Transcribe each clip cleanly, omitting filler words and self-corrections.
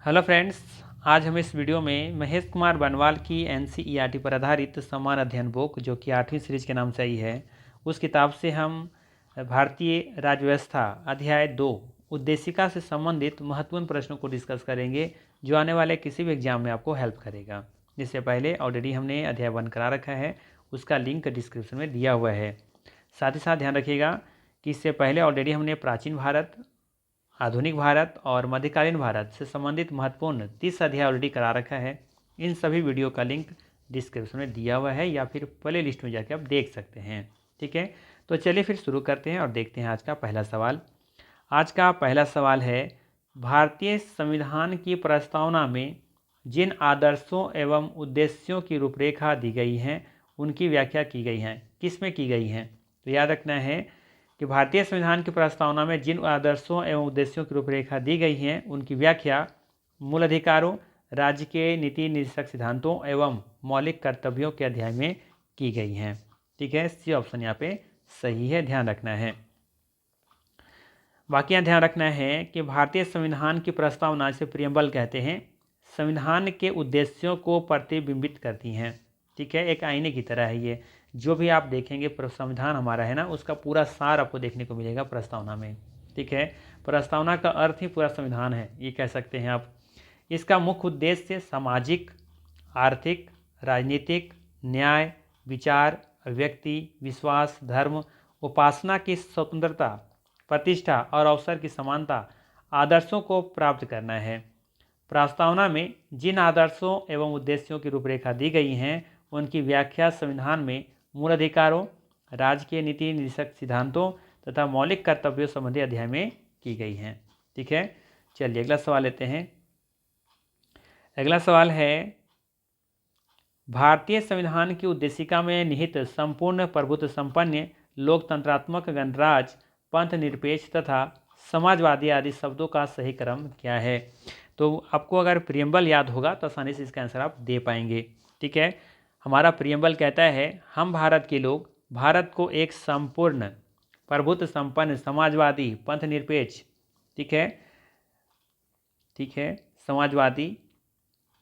Hello friends, आज हम इस वीडियो में महेश कुमार बनवाल की एनसीईआरटी पर आधारित समान अध्ययन बुक जो कि 8वीं सीरीज के नाम से आई है, उस किताब से हम भारतीय राज्य व्यवस्था अध्याय 2 उद्देशिका से संबंधित महत्वपूर्ण प्रश्नों को डिस्कस करेंगे जो आने वाले किसी भी एग्जाम में आपको हेल्प करेगा। जिससे पहले ऑलरेडी हमने अध्याय 1 करा रखा है, उसका लिंक डिस्क्रिप्शन में दिया हुआ है। साथ ही साथ ध्यान रखिएगा कि इससे पहले ऑलरेडी हमने प्राचीन भारत, आधुनिक भारत और मध्यकालीन भारत से संबंधित महत्वपूर्ण 30 अध्याय ऑलरेडी करा रखा है। इन सभी वीडियो का लिंक डिस्क्रिप्शन में दिया हुआ है या फिर प्ले लिस्ट में जाकर आप देख सकते हैं। ठीक है, तो चलिए फिर शुरू करते हैं और देखते हैं आज का पहला सवाल। आज का पहला सवाल है, भारतीय संविधान की प्रस्तावना में जिन आदर्शों एवं उद्देश्यों की रूपरेखा दी गई हैं उनकी व्याख्या की गई है, किस में की गई हैं? तो याद रखना है कि भारतीय संविधान की प्रस्तावना में जिन आदर्शों एवं उद्देश्यों की रूपरेखा दी गई हैं उनकी व्याख्या मूल अधिकारों, राज्य के नीति निर्देशक सिद्धांतों एवं मौलिक कर्तव्यों के अध्याय में की गई हैं। ठीक है, सी ऑप्शन यहाँ पे सही है, ध्यान रखना है। बाकी यहाँ ध्यान रखना है कि भारतीय संविधान की प्रस्तावना से प्रियम्बल कहते हैं, संविधान के उद्देश्यों को प्रतिबिंबित करती हैं। ठीक है, एक आईने की तरह है ये। जो भी आप देखेंगे संविधान हमारा है ना, उसका पूरा सार आपको देखने को मिलेगा प्रस्तावना में। ठीक है, प्रस्तावना का अर्थ ही पूरा संविधान है, ये कह सकते हैं आप। इसका मुख्य उद्देश्य सामाजिक, आर्थिक, राजनीतिक, न्याय, विचार, अभिव्यक्ति, विश्वास, धर्म, उपासना की स्वतंत्रता, प्रतिष्ठा और अवसर की समानता आदर्शों को प्राप्त करना है। प्रस्तावना में जिन आदर्शों एवं उद्देश्यों की रूपरेखा दी गई हैं उनकी व्याख्या संविधान में मूल अधिकारों, राज्य के नीति निर्देशक सिद्धांतों तथा मौलिक कर्तव्यों संबंधी अध्याय में की गई हैं। ठीक है, चलिए अगला सवाल लेते हैं। अगला सवाल है, भारतीय संविधान की उद्देशिका में निहित संपूर्ण प्रभुत्व संपन्न लोकतंत्रात्मक गणराज्य, पंथ निरपेक्ष तथा समाजवादी आदि शब्दों का सही क्रम क्या है? तो आपको अगर प्रियम्बल याद होगा तो आसानी से इसका आंसर आप दे पाएंगे। ठीक है, हमारा प्रियम्बल कहता है, हम भारत के लोग भारत को एक संपूर्ण प्रभुत्व संपन्न समाजवादी पंथ निरपेक्ष, ठीक है, समाजवादी,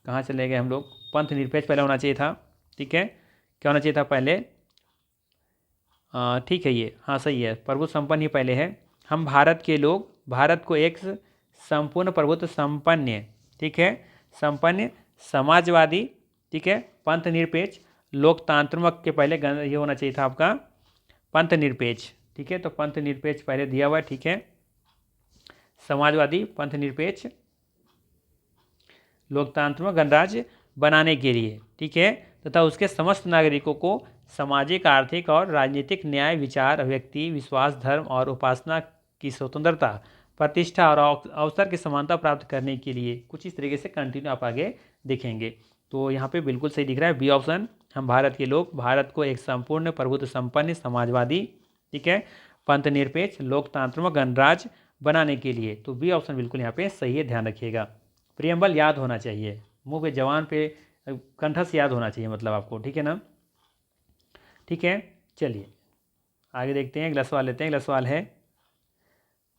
कहाँ चले गए हम लोग, पंथ निरपेक्ष पहले होना चाहिए था। ठीक है, क्या होना चाहिए था पहले? ठीक है, ये हाँ सही है, प्रभुत्व संपन्न ही पहले है। हम भारत के लोग भारत को एक संपूर्ण प्रभुत्व संपन्न, ठीक है, संपन्न समाजवादी, ठीक है, पंथ निरपेक्ष लोकतांत्रिक के पहले ये होना चाहिए था आपका पंथ निरपेक्ष। ठीक है, तो पंथ निरपेक्ष पहले दिया हुआ है। ठीक है, समाजवादी, पंथ निरपेक्ष, लोकतांत्रिक गणराज्य बनाने के लिए, ठीक है, तथा उसके समस्त नागरिकों को सामाजिक, आर्थिक और राजनीतिक न्याय, विचार, अभिव्यक्ति, विश्वास, धर्म और उपासना की स्वतंत्रता, प्रतिष्ठा और अवसर की समानता प्राप्त करने के लिए। कुछ इस तरीके से कंटिन्यू आप आगे देखेंगे। तो यहाँ पे बिल्कुल सही दिख रहा है बी ऑप्शन, हम भारत के लोग भारत को एक संपूर्ण प्रभुत्व संपन्न समाजवादी, ठीक है, पंथ निरपेक्ष लोकतांत्रिक गणराज्य बनाने के लिए। तो बी ऑप्शन बिल्कुल यहाँ पे सही है, ध्यान रखिएगा। प्रियम्बल याद होना चाहिए, मुंह पे जवान पे कंठस्थ याद होना चाहिए मतलब आपको। ठीक है ना? ठीक है, चलिए आगे देखते हैं, अगला सवाल लेते हैं। अगला सवाल है,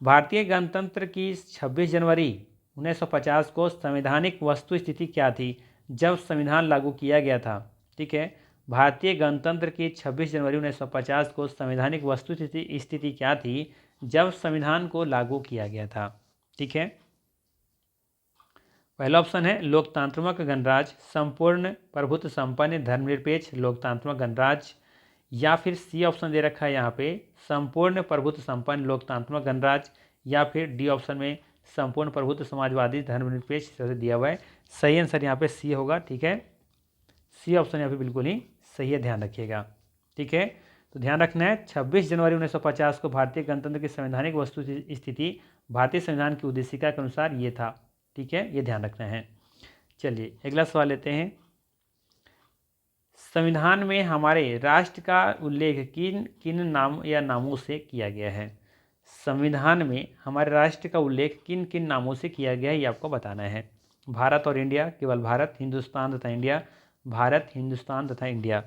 भारतीय गणतंत्र की 26 जनवरी 1950 को संवैधानिक वस्तु स्थिति क्या थी जब संविधान लागू किया गया था? ठीक है, भारतीय गणतंत्र की 26 जनवरी 1950 को संवैधानिक वस्तु स्थिति क्या थी जब संविधान को लागू किया गया था? ठीक है, पहला ऑप्शन है लोकतांत्रिक गणराज्य, संपूर्ण प्रभुत्व संपन्न धर्मनिरपेक्ष लोकतांत्रिक गणराज्य, या फिर सी ऑप्शन दे रखा है यहाँ पे संपूर्ण प्रभुत्व संपन्न लोकतांत्रिक गणराज्य, या फिर डी ऑप्शन में संपूर्ण प्रभुत्व समाजवादी धर्मनिरपेक्ष से दिया हुआ है। सही आंसर यहाँ पे सी होगा। ठीक है, सी ऑप्शन यहाँ पे बिल्कुल ही सही है, ध्यान रखिएगा। ठीक है, तो ध्यान रखना है 26 जनवरी 1950 को भारतीय गणतंत्र की संवैधानिक वस्तु स्थिति भारतीय संविधान की उद्देशिका के अनुसार ये था। ठीक है, ये ध्यान रखना है। चलिए अगला सवाल लेते हैं, संविधान में हमारे राष्ट्र का उल्लेख किन किन नाम या नामों से किया गया है? संविधान में हमारे राष्ट्र का उल्लेख किन किन नामों से किया गया है ये आपको बताना है। भारत और इंडिया, केवल भारत, हिंदुस्तान तथा इंडिया, भारत, हिंदुस्तान तथा इंडिया।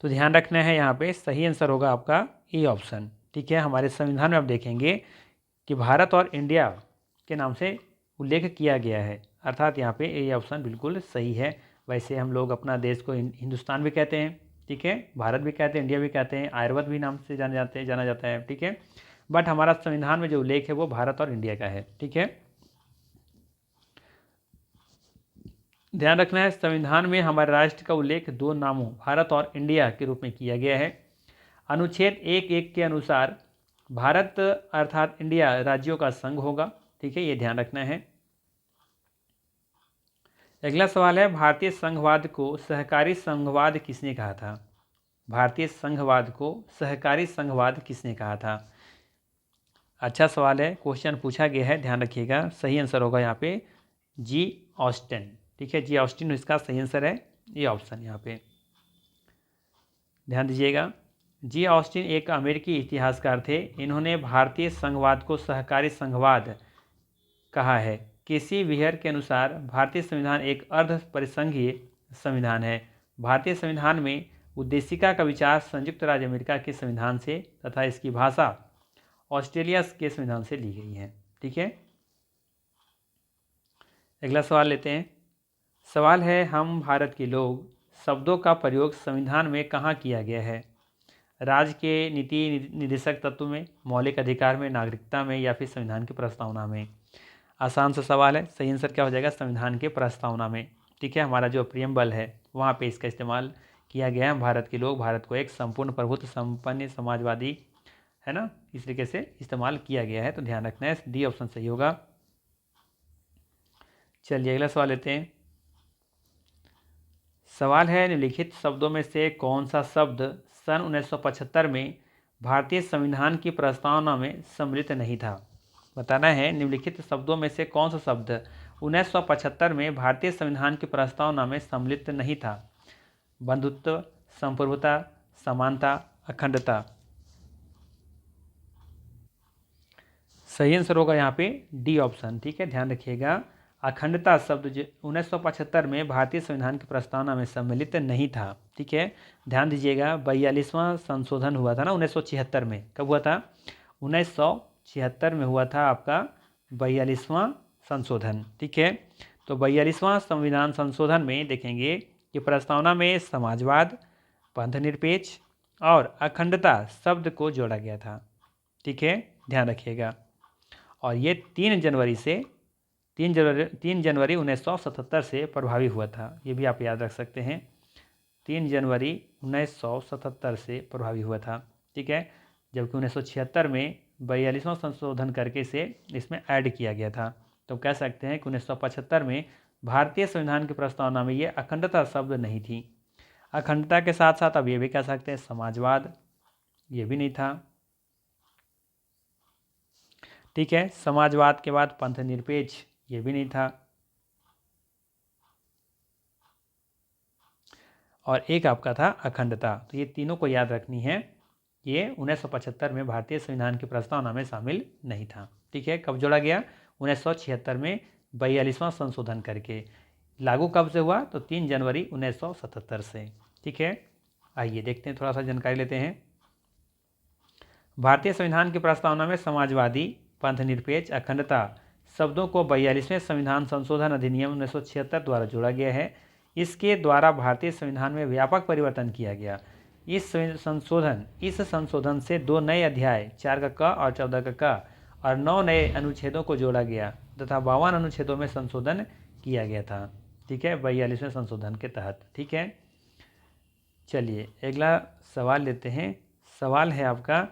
तो ध्यान रखना है यहाँ पे सही आंसर होगा आपका ए ऑप्शन। ठीक है, हमारे संविधान में आप देखेंगे कि भारत और इंडिया के नाम से उल्लेख किया गया है, अर्थात यहाँ पे ये ऑप्शन बिल्कुल सही है। वैसे हम लोग अपना देश को हिंदुस्तान भी कहते हैं, ठीक है, भारत भी कहते हैं, इंडिया भी कहते हैं, आर्यवर्त भी नाम से जाना जाता है, ठीक है। बट हमारा संविधान में जो उल्लेख है वो भारत और इंडिया का है, ठीक है। ध्यान रखना है, संविधान में हमारे राष्ट्र का उल्लेख दो नामों भारत और इंडिया के रूप में किया गया है। अनुच्छेद 1(1) के अनुसार भारत अर्थात इंडिया राज्यों का संघ होगा, ठीक है, ये ध्यान रखना है। अगला सवाल है, भारतीय संघवाद को सहकारी संघवाद किसने कहा था? भारतीय संघवाद को सहकारी संघवाद किसने कहा था? अच्छा सवाल है, क्वेश्चन पूछा गया है, ध्यान रखिएगा। सही आंसर होगा यहाँ पे जी ऑस्टिन, ठीक है, जी ऑस्टिन इसका सही आंसर है, ये ऑप्शन यहाँ पे ध्यान दीजिएगा। जी ऑस्टिन एक अमेरिकी इतिहासकार थे। इन्होंने भारतीय संघवाद को सहकारी संघवाद कहा है। केसी विहर के अनुसार भारतीय संविधान एक अर्ध परिसंघीय संविधान है। भारतीय संविधान में उद्देशिका का विचार संयुक्त राज्य अमेरिका के संविधान से तथा इसकी भाषा ऑस्ट्रेलिया के संविधान से ली गई है, ठीक है। अगला सवाल लेते हैं। सवाल है, हम भारत के लोग शब्दों का प्रयोग संविधान में कहाँ किया गया है? राज्य के नीति निर्देशक तत्व में, मौलिक अधिकार में, नागरिकता में या फिर संविधान की प्रस्तावना में? आसान सा सवाल है, सही आंसर क्या हो जाएगा? संविधान के प्रस्तावना में, ठीक है। हमारा जो प्रियम्बल है वहाँ पे इसका इस्तेमाल किया गया है। भारत के लोग भारत को एक संपूर्ण प्रभुत्व संपन्न समाजवादी, है ना, इस तरीके से इस्तेमाल किया गया है, तो ध्यान रखना है, डी ऑप्शन सही होगा। चलिए अगला सवाल लेते हैं। सवाल है, निम्नलिखित शब्दों में से कौन सा शब्द सन 1975 में भारतीय संविधान की प्रस्तावना में सम्मिलित नहीं था? बताना है, निम्नलिखित शब्दों में से कौन सा शब्द 1975 में भारतीय संविधान की प्रस्तावना में सम्मिलित नहीं था? बंधुत्व, संप्रभुता, समानता, अखंडता। सही आंसर होगा यहाँ पे डी ऑप्शन, ठीक है, ध्यान रखिएगा। अखंडता शब्द 1975 में भारतीय संविधान की प्रस्तावना में सम्मिलित नहीं था, ठीक है। ध्यान दीजिएगा, 42वां संशोधन हुआ था ना 1976 में। कब हुआ था? 1976 में हुआ था आपका 42वां संशोधन, ठीक है। तो 42वां संविधान संशोधन में देखेंगे कि प्रस्तावना में समाजवाद, पंथनिरपेक्ष और अखंडता शब्द को जोड़ा गया था, ठीक है, ध्यान रखिएगा। और ये 3 जनवरी 1977 से प्रभावी हुआ था, ये भी आप याद रख सकते हैं। 3 जनवरी 1977 से प्रभावी हुआ था, ठीक है, जबकि 1976 में 42वां संशोधन करके इसे इसमें ऐड किया गया था। तो कह सकते हैं कि 1975 में भारतीय संविधान की प्रस्तावना में ये अखंडता शब्द नहीं थी। अखंडता के साथ साथ अब ये भी कह सकते हैं समाजवाद, ये भी नहीं था, ठीक है। समाजवाद के बाद पंथनिरपेक्ष, ये भी नहीं था, और एक आपका था अखंडता। तो ये तीनों को याद रखनी है, ये 1975 में भारतीय संविधान की प्रस्तावना में शामिल नहीं था, ठीक है। कब जोड़ा गया? 1976 में 42वां संशोधन करके। लागू कब से हुआ? तो 3 जनवरी 1977 से, ठीक है। आइए देखते हैं, थोड़ा सा जानकारी लेते हैं। भारतीय संविधान की प्रस्तावना में समाजवादी, पंथनिरपेक्ष, अखंडता शब्दों को 42वें संविधान संशोधन अधिनियम 1976 द्वारा जोड़ा गया है। इसके द्वारा भारतीय संविधान में व्यापक परिवर्तन किया गया। इस संशोधन से 2 नए अध्याय 4 का क और 14 का क और 9 नए अनुच्छेदों को जोड़ा गया तथा 52 अनुच्छेदों में संशोधन किया गया था, ठीक है, 42वें संशोधन के तहत, ठीक है। चलिए अगला सवाल लेते हैं। सवाल है आपका,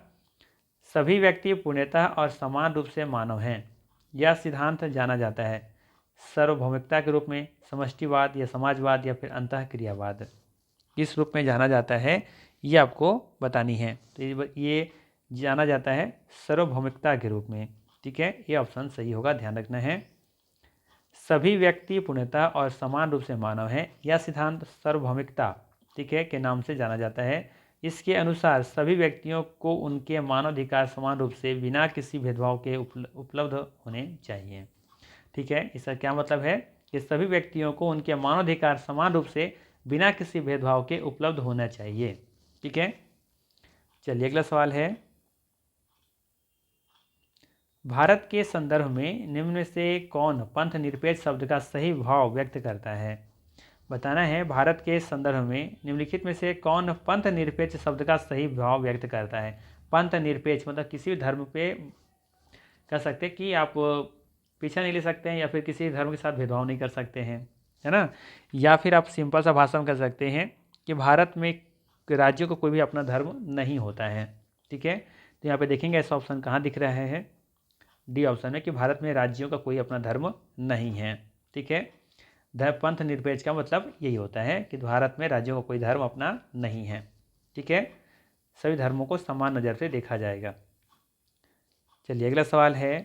सभी व्यक्ति पूर्णतः और समान रूप से मानव हैं, यह सिद्धांत जाना जाता है सार्वभौमिकता के रूप में, समष्टिवाद या समाजवाद या फिर अंतःक्रियावाद? किस रूप में जाना जाता है ये आपको बतानी है। तो ये जाना जाता है सार्वभौमिकता के रूप में, ठीक है, ये ऑप्शन सही होगा, ध्यान रखना है। सभी व्यक्ति पूर्णतः और समान रूप से मानव हैं, यह सिद्धांत सार्वभौमिकता, ठीक है, के नाम से जाना जाता है। इसके अनुसार सभी व्यक्तियों को उनके मानवाधिकार समान रूप से बिना किसी भेदभाव के उपलब्ध होने चाहिए, ठीक है। इसका क्या मतलब है कि सभी व्यक्तियों को उनके मानवाधिकार समान रूप से बिना किसी भेदभाव के उपलब्ध होना चाहिए, ठीक है। चलिए अगला सवाल है, भारत के संदर्भ में निम्न में से कौन पंथ निरपेक्ष शब्द का सही भाव व्यक्त करता है? बताना है भारत के संदर्भ में निम्नलिखित में से कौन पंथ निरपेक्ष शब्द का सही भाव व्यक्त करता है? पंथ निरपेक्ष मतलब किसी भी धर्म पे कह सकते हैं कि आप पीछा नहीं ले सकते हैं या फिर किसी धर्म के साथ भेदभाव नहीं कर सकते हैं, है ना। या फिर आप सिंपल सा भाषा में कह सकते हैं कि भारत में राज्यों को कोई भी अपना धर्म नहीं होता है। ठीक है, तो यहाँ पे देखेंगे ऐसा ऑप्शन कहाँ दिख रहा है? डी ऑप्शन में कि भारत में राज्यों का कोई अपना धर्म नहीं है। ठीक है, पंथ निरपेक्ष का मतलब यही होता है कि भारत में राज्यों का कोई धर्म अपना नहीं है। ठीक है, सभी धर्मों को समान नज़र से देखा जाएगा। चलिए अगला सवाल है,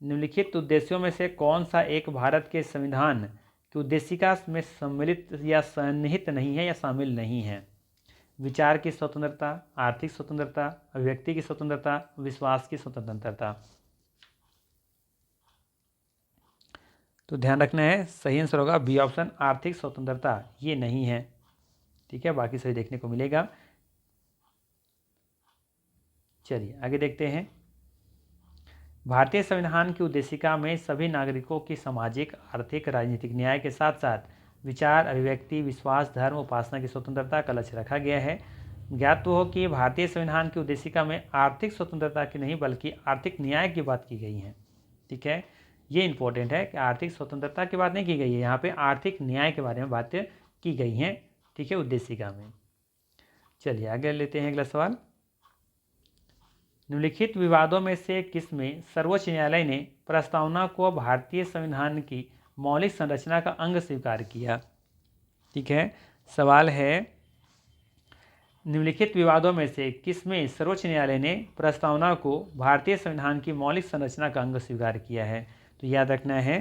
निम्नलिखित उद्देश्यों में से कौन सा एक भारत के संविधान की उद्देशिका में सम्मिलित या सन्निहित नहीं है या शामिल नहीं है? विचार की स्वतंत्रता, आर्थिक स्वतंत्रता, अभिव्यक्ति की स्वतंत्रता, विश्वास की स्वतंत्रता। तो ध्यान रखना है, सही आंसर होगा बी ऑप्शन, आर्थिक स्वतंत्रता। ये नहीं है। ठीक है, बाकी सही देखने को मिलेगा। चलिए आगे देखते हैं। भारतीय संविधान की उद्देशिका में सभी नागरिकों की सामाजिक, आर्थिक, राजनीतिक न्याय के साथ साथ विचार, अभिव्यक्ति, विश्वास, धर्म, उपासना की स्वतंत्रता का लक्ष्य रखा गया है। ज्ञात तो हो कि भारतीय संविधान की उद्देशिका में आर्थिक स्वतंत्रता की नहीं बल्कि आर्थिक न्याय की बात की गई है। ठीक है, ये इंपॉर्टेंट है कि आर्थिक स्वतंत्रता की बात नहीं की गई है, यहाँ पे आर्थिक न्याय के बारे में बात की गई है। ठीक है, उद्देशिका में। चलिए आगे लेते हैं अगला सवाल। निम्नलिखित विवादों में से किसमें सर्वोच्च न्यायालय ने प्रस्तावना को भारतीय संविधान की मौलिक संरचना का अंग स्वीकार किया? ठीक है, सवाल है, निम्नलिखित विवादों में से किसमें सर्वोच्च न्यायालय ने प्रस्तावना को भारतीय संविधान की मौलिक संरचना का अंग स्वीकार किया है? तो याद रखना है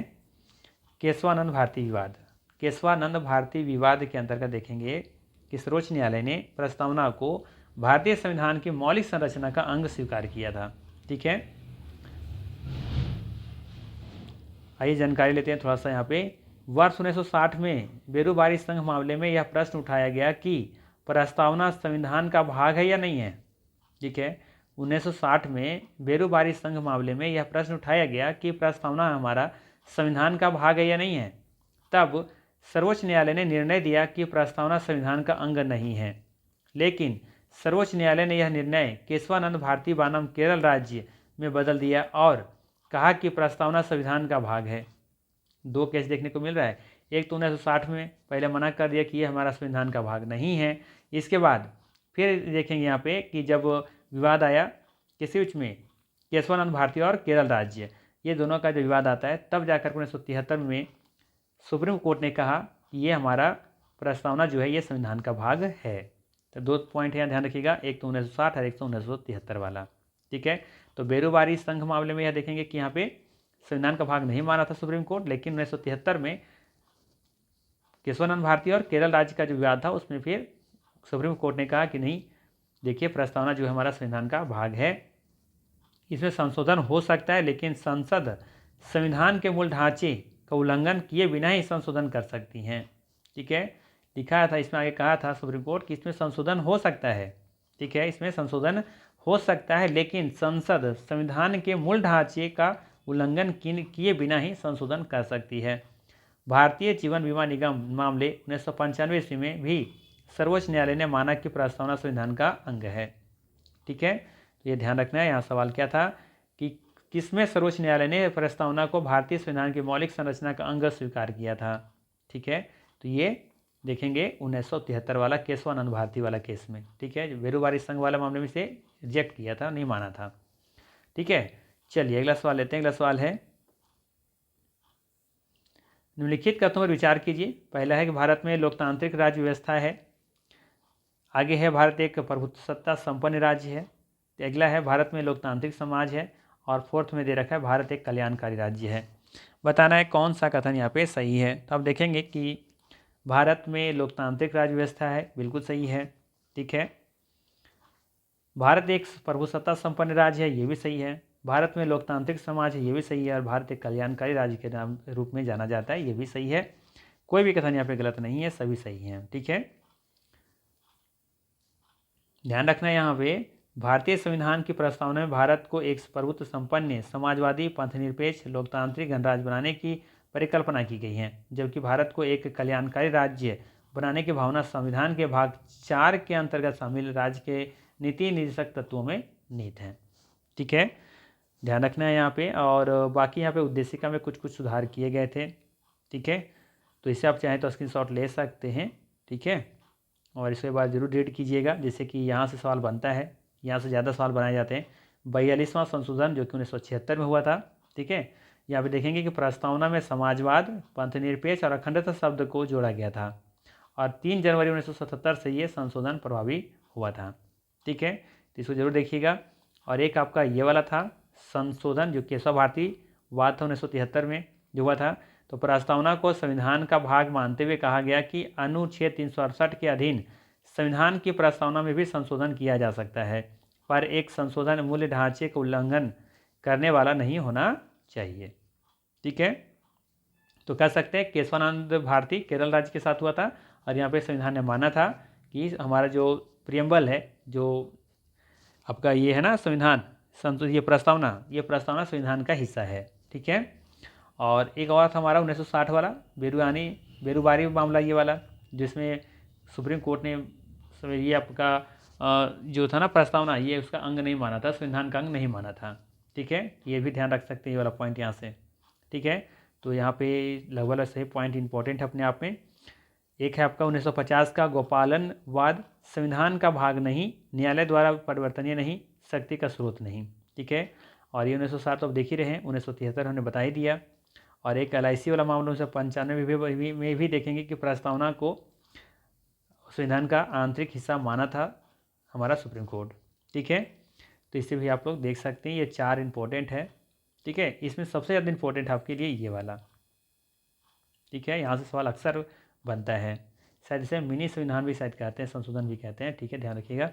केशवानंद भारती विवाद। केशवानंद भारती विवाद के अंतर्गत देखेंगे कि सर्वोच्च न्यायालय ने प्रस्तावना को भारतीय संविधान की मौलिक संरचना का अंग स्वीकार किया था। ठीक है, आइए जानकारी लेते हैं थोड़ा सा। यहाँ पे वर्ष 1960 में बेरूबारी संघ मामले में यह प्रश्न उठाया गया कि प्रस्तावना संविधान का भाग है या नहीं है। ठीक है, 1960 में बेरूबारी संघ मामले में यह प्रश्न उठाया गया कि प्रस्तावना हमारा संविधान का भाग है या नहीं है। तब सर्वोच्च न्यायालय ने निर्णय दिया कि प्रस्तावना संविधान का अंग नहीं है, लेकिन सर्वोच्च न्यायालय ने यह निर्णय केशवानंद भारती बनाम केरल राज्य में बदल दिया और कहा कि प्रस्तावना संविधान का भाग है। दो केस देखने को मिल रहा है। एक तो 1960 में पहले मना कर दिया कि ये हमारा संविधान का भाग नहीं है। इसके बाद फिर देखेंगे यहाँ पे कि जब विवाद आया किसी बीच में, केशवानंद भारती और केरल राज्य, ये दोनों का जब विवाद आता है तब जाकर 1973 में सुप्रीम कोर्ट ने कहा कि ये हमारा प्रस्तावना जो है ये संविधान का भाग है। तो दो पॉइंट यहाँ ध्यान रखिएगा, एक तो 1960 और एक तो 1973 वाला। ठीक है, तो बेरूबारी संघ मामले में यह देखेंगे कि यहाँ पे संविधान का भाग नहीं माना था सुप्रीम कोर्ट, लेकिन 1973 में केशवानंद भारती और केरल राज्य का जो विवाद था उसमें फिर सुप्रीम कोर्ट ने कहा कि नहीं, देखिए प्रस्तावना जो है हमारा संविधान का भाग है, इसमें संशोधन हो सकता है लेकिन संसद संविधान के मूल ढांचे का उल्लंघन किए बिना ही संशोधन कर सकती हैं। ठीक है, लिखा था इसमें, आगे कहा था सुप्रीम कोर्ट कि इसमें संशोधन हो सकता है। ठीक है, इसमें संशोधन हो सकता है लेकिन संसद संविधान के मूल ढांचे का उल्लंघन किए बिना ही संशोधन कर सकती है। भारतीय जीवन बीमा निगम मामले 1995 ईस्वी में भी सर्वोच्च न्यायालय ने माना कि प्रस्तावना संविधान का अंग है। ठीक है, तो ये ध्यान रखना है। यहाँ सवाल क्या था कि किसमें सर्वोच्च न्यायालय ने प्रस्तावना को भारतीय संविधान की मौलिक संरचना का अंग स्वीकार किया था? ठीक है, तो ये देखेंगे 1973 वाला केशवानंद भारती वाला केस में। ठीक है, बेरूबारी संघ वाला मामले में से रिजेक्ट किया था, नहीं माना था। ठीक है, चलिए अगला सवाल लेते हैं। अगला सवाल है, निम्नलिखित कथनों पर विचार कीजिए। पहला है कि भारत में लोकतांत्रिक राज्य व्यवस्था है। आगे है भारत एक प्रभुसत्ता संपन्न राज्य है। अगला है भारत में लोकतांत्रिक समाज है। और फोर्थ में दे रखा है भारत एक कल्याणकारी राज्य है। बताना है कौन सा कथन यहाँ पे सही है। तो आप देखेंगे कि भारत में लोकतांत्रिक राज्य व्यवस्था है, बिल्कुल सही है। ठीक है, भारत एक प्रभुसत्ता संपन्न राज्य है, ये भी सही है। भारत में लोकतांत्रिक समाज है, ये भी सही है। और भारत एक कल्याणकारी राज्य के नाम रूप में जाना जाता है, ये भी सही है। कोई भी कथन यहाँ पे गलत नहीं है, सभी सही हैं। ठीक है, ध्यान रखना है यहाँ पे भारतीय संविधान की प्रस्तावना में भारत को एक प्रभुत्व संपन्न, समाजवादी, पंथनिरपेक्ष, लोकतांत्रिक गणराज्य बनाने की परिकल्पना की गई है, जबकि भारत को एक कल्याणकारी राज्य बनाने की भावना संविधान के भाग 4 के अंतर्गत शामिल राज्य के नीति निर्देशक तत्वों में निहित है। ठीक है, ध्यान रखना है यहाँ पे। और बाकी यहाँ पे उद्देशिका में कुछ कुछ सुधार किए गए थे। ठीक है, तो इसे आप चाहें तो स्क्रीनशॉट ले सकते हैं। ठीक है, और इसके बाद जरूर रीड कीजिएगा, जैसे कि यहाँ से सवाल बनता है, यहाँ से ज़्यादा सवाल बनाए जाते हैं। 42वां संशोधन जो कि 1976 में हुआ था। ठीक है, यहाँ पे देखेंगे कि प्रस्तावना में समाजवाद, पंथनिरपेक्ष और अखंडता शब्द को जोड़ा गया था और 3 जनवरी 1977 से ये संशोधन प्रभावी हुआ था। ठीक है, तो इसको जरूर देखिएगा। और एक आपका ये वाला था संशोधन जो केशव भारती वाद था 1973 में जो हुआ था। तो प्रस्तावना को संविधान का भाग मानते हुए कहा गया कि अनुच्छेद 368 के अधीन संविधान की प्रस्तावना में भी संशोधन किया जा सकता है, पर एक संशोधन मूल्य ढांचे का उल्लंघन करने वाला नहीं होना चाहिए। ठीक है, तो कह सकते हैं केशवानंद भारती केरल राज्य के साथ हुआ था और यहाँ पे संविधान ने माना था कि हमारा जो प्रियम्बल है, जो आपका ये है ना संविधान, ये प्रस्तावना संविधान का हिस्सा है। ठीक है, और एक और था हमारा 1960 वाला बेरुबारी मामला, ये वाला जिसमें सुप्रीम कोर्ट ने ये आपका जो था ना प्रस्तावना, ये उसका अंग नहीं माना था, संविधान का अंग नहीं माना था। ठीक है, ये भी ध्यान रख सकते हैं, ये वाला पॉइंट यहाँ से। ठीक है, तो यहाँ पे लगभग सही पॉइंट इंपॉर्टेंट है अपने आप में। एक है आपका 1950 का गोपालन वाद, संविधान का भाग नहीं, न्यायालय द्वारा परिवर्तनीय नहीं, शक्ति का स्रोत नहीं। ठीक है, और ये 1960 तो आप देख ही रहे हैं, 1973 हमने बता ही दिया। और एक LIC वाला मामला 1995 में भी देखेंगे कि प्रस्तावना को संविधान का आंतरिक हिस्सा माना था हमारा सुप्रीम कोर्ट। ठीक है, तो इसे भी आप लोग देख सकते हैं, ये 4 इंपॉर्टेंट है। ठीक है, इसमें सबसे ज़्यादा इंपॉर्टेंट है आपके लिए ये वाला। ठीक है, यहाँ से सवाल अक्सर बनता है, शायद इसे मिनी संविधान भी शायद कहते हैं, संशोधन भी कहते हैं। ठीक है, ध्यान रखिएगा।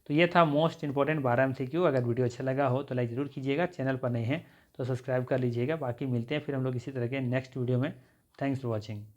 तो ये था मोस्ट इंपॉर्टेंट 12 MCQ। अगर वीडियो अच्छा लगा हो तो लाइक ज़रूर कीजिएगा, चैनल पर नहीं है तो सब्सक्राइब कर लीजिएगा। बाकी मिलते हैं फिर हम लोग इसी तरह के नेक्स्ट वीडियो में। Thanks for watching.